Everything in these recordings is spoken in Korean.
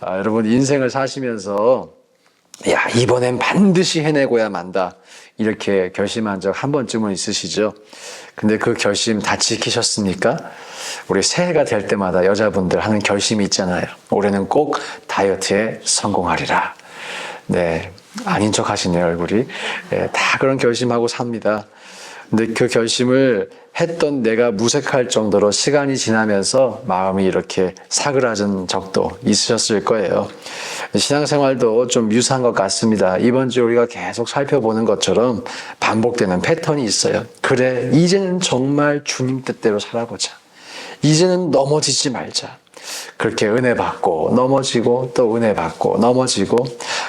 여러분 인생을 사시면서 야, 이번엔 반드시 해내고야 만다. 이렇게 결심한 적 한 번쯤은 있으시죠? 근데 그 결심 다 지키셨습니까? 우리 새해가 될 때마다 여자분들 하는 결심이 있잖아요. 올해는 꼭 다이어트에 성공하리라. 네, 아닌 척 하시네요, 얼굴이. 네, 다 그런 결심하고 삽니다. 근데 그 결심을 했던 내가 무색할 정도로 시간이 지나면서 마음이 이렇게 사그라진 적도 있으셨을 거예요. 신앙생활도 좀 유사한 것 같습니다. 이번 주 우리가 계속 살펴보는 것처럼 반복되는 패턴이 있어요. 그래, 이제는 정말 주님 뜻대로 살아보자. 이제는 넘어지지 말자. 그렇게 은혜 받고 넘어지고 또 은혜 받고 넘어지고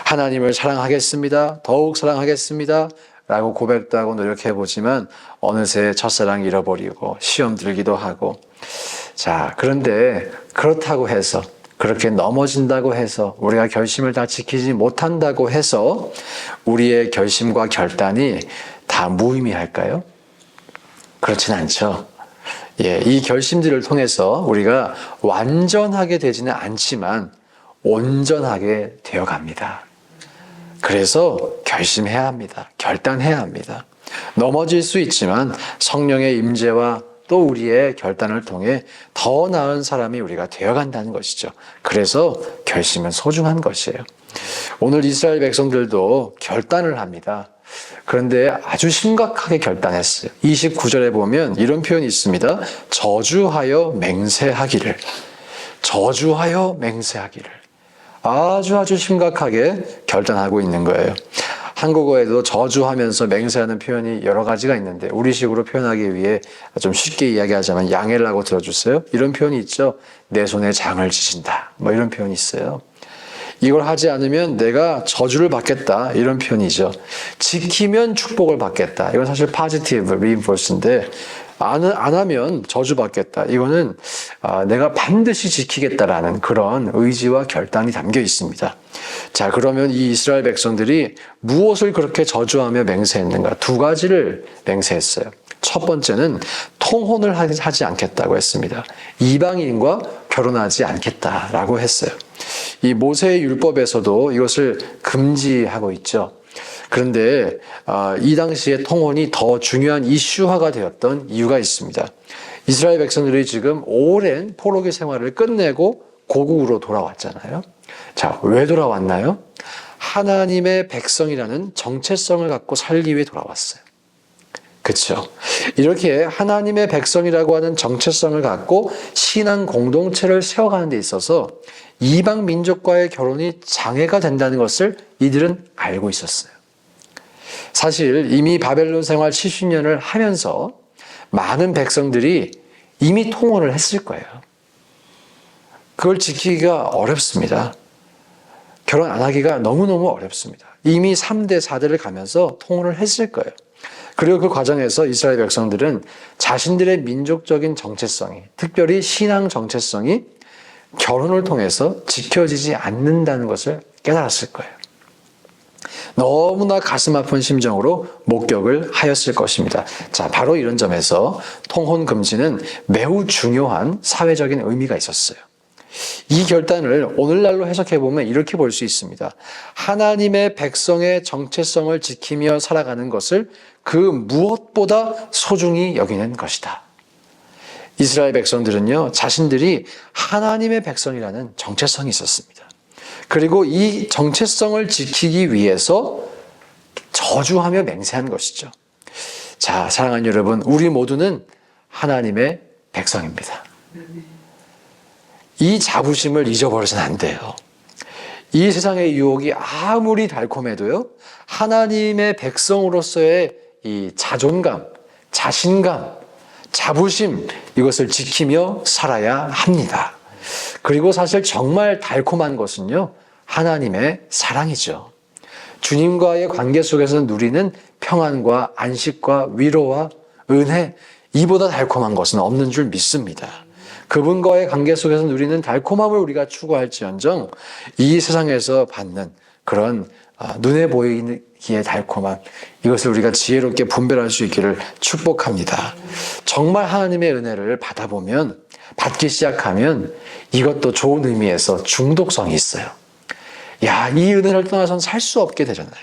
하나님을 사랑하겠습니다. 더욱 사랑하겠습니다. 라고 고백도 하고 노력해보지만 어느새 첫사랑 잃어버리고 시험 들기도 하고. 자, 그런데 그렇다고 해서, 그렇게 넘어진다고 해서, 우리가 결심을 다 지키지 못한다고 해서 우리의 결심과 결단이 다 무의미할까요? 그렇진 않죠. 예, 이 결심들을 통해서 우리가 완전하게 되지는 않지만 온전하게 되어갑니다. 그래서 결심해야 합니다. 결단해야 합니다. 넘어질 수 있지만 성령의 임재와 또 우리의 결단을 통해 더 나은 사람이 우리가 되어간다는 것이죠. 그래서 결심은 소중한 것이에요. 오늘 이스라엘 백성들도 결단을 합니다. 그런데 아주 심각하게 결단했어요. 29절에 보면 이런 표현이 있습니다. 저주하여 맹세하기를. 저주하여 맹세하기를. 아주 심각하게 결단하고 있는 거예요. 한국어에도 저주하면서 맹세하는 표현이 여러 가지가 있는데 우리식으로 표현하기 위해 좀 쉽게 이야기하자면 양해라고 들어주세요. 이런 표현이 있죠. 내 손에 장을 지진다. 뭐 이런 표현이 있어요. 이걸 하지 않으면 내가 저주를 받겠다. 이런 표현이죠. 지키면 축복을 받겠다. 이건 사실 positive reinforce인데 안 하면 저주받겠다. 이거는 내가 반드시 지키겠다라는 그런 의지와 결단이 담겨 있습니다. 자, 그러면 이 이스라엘 백성들이 무엇을 그렇게 저주하며 맹세했는가? 두 가지를 맹세했어요. 첫 번째는 통혼을 하지 않겠다고 했습니다. 이방인과 결혼하지 않겠다라고 했어요. 이 모세의 율법에서도 이것을 금지하고 있죠. 그런데 이 당시에 통혼이 더 중요한 이슈화가 되었던 이유가 있습니다. 이스라엘 백성들이 지금 오랜 포로기 생활을 끝내고 고국으로 돌아왔잖아요. 자, 왜 돌아왔나요? 하나님의 백성이라는 정체성을 갖고 살기 위해 돌아왔어요. 그렇죠? 이렇게 하나님의 백성이라고 하는 정체성을 갖고 신앙 공동체를 세워가는 데 있어서 이방 민족과의 결혼이 장애가 된다는 것을 이들은 알고 있었어요. 사실 이미 바벨론 생활 70년을 하면서 많은 백성들이 이미 통혼을 했을 거예요. 그걸 지키기가 어렵습니다. 결혼 안 하기가 너무너무 어렵습니다. 이미 3대, 4대를 가면서 통혼을 했을 거예요. 그리고 그 과정에서 이스라엘 백성들은 자신들의 민족적인 정체성이, 특별히 신앙 정체성이 결혼을 통해서 지켜지지 않는다는 것을 깨달았을 거예요. 너무나 가슴 아픈 심정으로 목격을 하였을 것입니다. 자, 바로 이런 점에서 통혼 금지는 매우 중요한 사회적인 의미가 있었어요. 이 결단을 오늘날로 해석해보면 이렇게 볼 수 있습니다. 하나님의 백성의 정체성을 지키며 살아가는 것을 그 무엇보다 소중히 여기는 것이다. 이스라엘 백성들은요, 자신들이 하나님의 백성이라는 정체성이 있었습니다. 그리고 이 정체성을 지키기 위해서 저주하며 맹세한 것이죠. 자, 사랑하는 여러분, 우리 모두는 하나님의 백성입니다. 이 자부심을 잊어버려서는 안 돼요. 이 세상의 유혹이 아무리 달콤해도요, 하나님의 백성으로서의 이 자존감, 자신감, 자부심, 이것을 지키며 살아야 합니다. 그리고 사실 정말 달콤한 것은요, 하나님의 사랑이죠. 주님과의 관계 속에서 누리는 평안과 안식과 위로와 은혜, 이보다 달콤한 것은 없는 줄 믿습니다. 그분과의 관계 속에서 누리는 달콤함을 우리가 추구할지언정 이 세상에서 받는 그런 눈에 보이기에 달콤함, 이것을 우리가 지혜롭게 분별할 수 있기를 축복합니다. 정말 하나님의 은혜를 받아보면 받기 시작하면 이것도 좋은 의미에서 중독성이 있어요. 야, 이 은혜를 떠나서는 살 수 없게 되잖아요.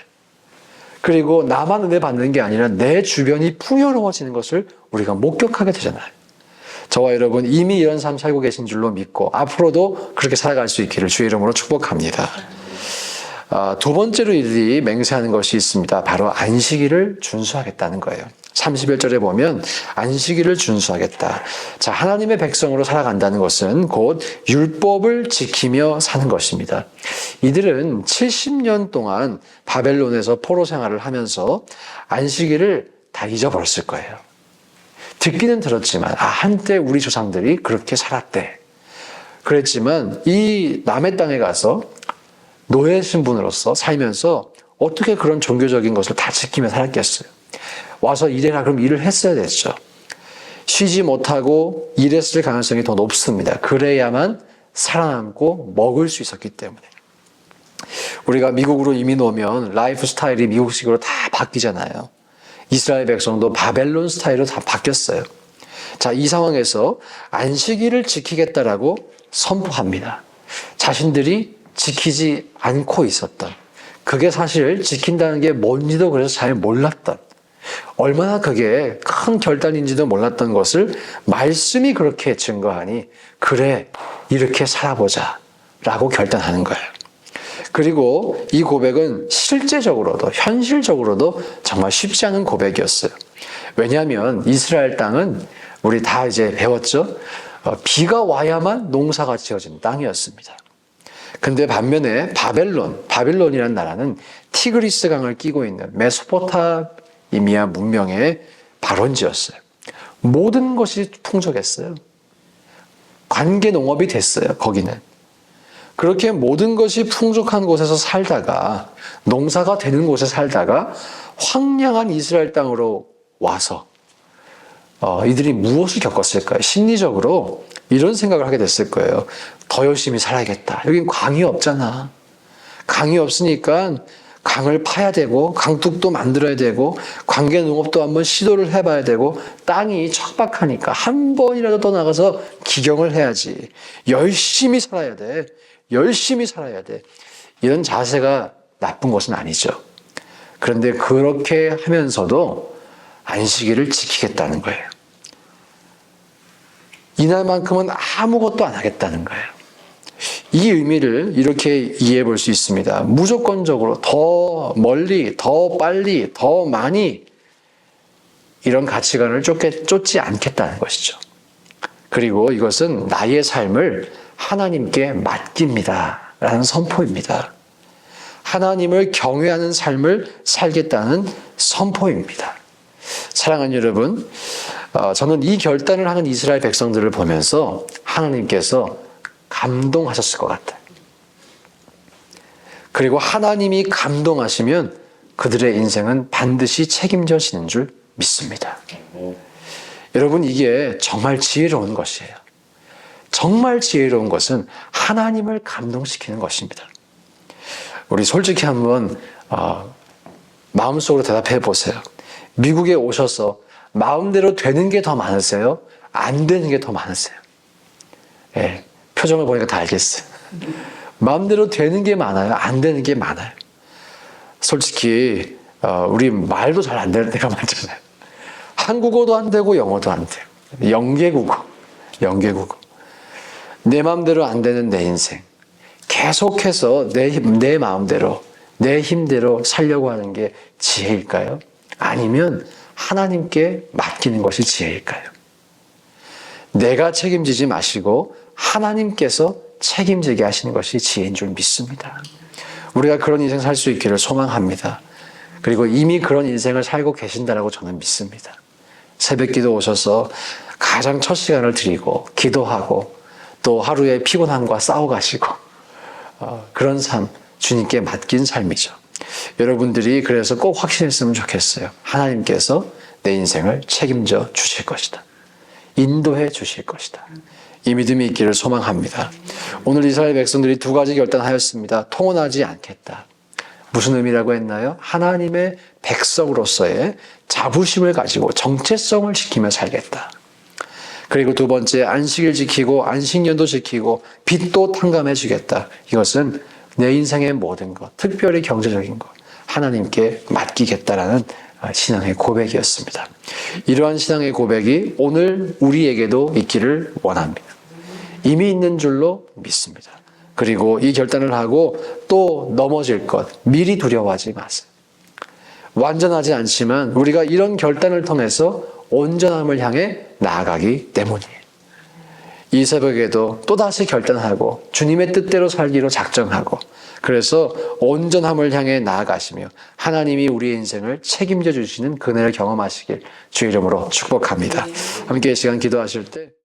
그리고 나만 은혜 받는 게 아니라 내 주변이 풍요로워지는 것을 우리가 목격하게 되잖아요. 저와 여러분 이미 이런 삶 살고 계신 줄로 믿고 앞으로도 그렇게 살아갈 수 있기를 주의 이름으로 축복합니다. 두 번째로 이들이 맹세하는 것이 있습니다. 바로 안식일을 준수하겠다는 거예요. 31절에 보면 안식일을 준수하겠다. 자, 하나님의 백성으로 살아간다는 것은 곧 율법을 지키며 사는 것입니다. 이들은 70년 동안 바벨론에서 포로 생활을 하면서 안식일을 다 잊어버렸을 거예요. 듣기는 들었지만 한때 우리 조상들이 그렇게 살았대. 그랬지만 이 남의 땅에 가서 노예 신분으로서 살면서 어떻게 그런 종교적인 것을 다 지키며 살았겠어요. 와서 일해라 그럼 일을 했어야 됐죠. 쉬지 못하고 일했을 가능성이 더 높습니다. 그래야만 살아남고 먹을 수 있었기 때문에. 우리가 미국으로 이민 오면 라이프 스타일이 미국식으로 다 바뀌잖아요. 이스라엘 백성도 바벨론 스타일로 다 바뀌었어요. 자, 이 상황에서 안식일을 지키겠다라고 선포합니다. 자신들이 지키지 않고 있었던, 그게 사실 지킨다는 게 뭔지도 그래서 잘 몰랐던, 얼마나 그게 큰 결단인지도 몰랐던 것을 말씀이 그렇게 증거하니 그래, 이렇게 살아보자 라고 결단하는 거예요. 그리고 이 고백은 실제적으로도 현실적으로도 정말 쉽지 않은 고백이었어요. 왜냐하면 이스라엘 땅은 우리 다 이제 배웠죠. 비가 와야만 농사가 지어진 땅이었습니다. 근데 반면에 바벨론이라는 나라는 티그리스 강을 끼고 있는 메소포타미아 문명의 발원지였어요. 모든 것이 풍족했어요. 관계 농업이 됐어요, 거기는. 그렇게 모든 것이 풍족한 곳에서 살다가, 농사가 되는 곳에 살다가 황량한 이스라엘 땅으로 와서 이들이 무엇을 겪었을까요? 심리적으로 이런 생각을 하게 됐을 거예요. 더 열심히 살아야겠다. 여긴 강이 없잖아. 강이 없으니까 강을 파야 되고 강둑도 만들어야 되고 관계 농업도 한번 시도를 해봐야 되고 땅이 척박하니까 한 번이라도 떠나가서 기경을 해야지. 열심히 살아야 돼. 열심히 살아야 돼. 이런 자세가 나쁜 것은 아니죠. 그런데 그렇게 하면서도 안식일을 지키겠다는 거예요. 이날만큼은 아무것도 안 하겠다는 거예요. 이 의미를 이렇게 이해해 볼 수 있습니다. 무조건적으로 더 멀리, 더 빨리, 더 많이 이런 가치관을 쫓지 않겠다는 것이죠. 그리고 이것은 나의 삶을 하나님께 맡깁니다 라는 선포입니다. 하나님을 경외하는 삶을 살겠다는 선포입니다. 사랑하는 여러분, 저는 이 결단을 하는 이스라엘 백성들을 보면서 하나님께서 감동하셨을 것 같아요. 그리고 하나님이 감동하시면 그들의 인생은 반드시 책임져지는 줄 믿습니다. 여러분, 이게 정말 지혜로운 것이에요. 정말 지혜로운 것은 하나님을 감동시키는 것입니다. 우리 솔직히 한번 마음속으로 대답해 보세요. 미국에 오셔서 마음대로 되는 게 더 많으세요? 안 되는 게 더 많으세요? 예, 표정을 보니까 다 알겠어요. 마음대로 되는 게 많아요? 안 되는 게 많아요? 솔직히 우리 말도 잘 안 되는 때가 많잖아요. 한국어도 안 되고 영어도 안 돼요. 영계국어. 내 마음대로 안 되는 내 인생. 계속해서 내 마음대로, 내 힘대로 살려고 하는 게 지혜일까요? 아니면 하나님께 맡기는 것이 지혜일까요? 내가 책임지지 마시고 하나님께서 책임지게 하시는 것이 지혜인 줄 믿습니다. 우리가 그런 인생 살 수 있기를 소망합니다. 그리고 이미 그런 인생을 살고 계신다라고 저는 믿습니다. 새벽기도 오셔서 가장 첫 시간을 드리고 기도하고 또 하루에 피곤함과 싸워가시고 그런 삶, 주님께 맡긴 삶이죠. 여러분들이 그래서 꼭 확신했으면 좋겠어요. 하나님께서 내 인생을 책임져 주실 것이다. 인도해 주실 것이다. 이 믿음이 있기를 소망합니다. 오늘 이스라엘 백성들이 두 가지 결단하였습니다. 통혼하지 않겠다. 무슨 의미라고 했나요? 하나님의 백성으로서의 자부심을 가지고 정체성을 지키며 살겠다. 그리고 두 번째, 안식일 지키고 안식년도 지키고 빚도 탕감해 주겠다. 이것은 내 인생의 모든 것, 특별히 경제적인 것, 하나님께 맡기겠다라는 신앙의 고백이었습니다. 이러한 신앙의 고백이 오늘 우리에게도 있기를 원합니다. 이미 있는 줄로 믿습니다. 그리고 이 결단을 하고 또 넘어질 것 미리 두려워하지 마세요. 완전하지 않지만 우리가 이런 결단을 통해서 온전함을 향해 나아가기 때문이에요. 이 새벽에도 또다시 결단하고 주님의 뜻대로 살기로 작정하고 그래서 온전함을 향해 나아가시며 하나님이 우리의 인생을 책임져 주시는 그날을 경험하시길 주의 이름으로 축복합니다. 함께 이 시간 기도하실 때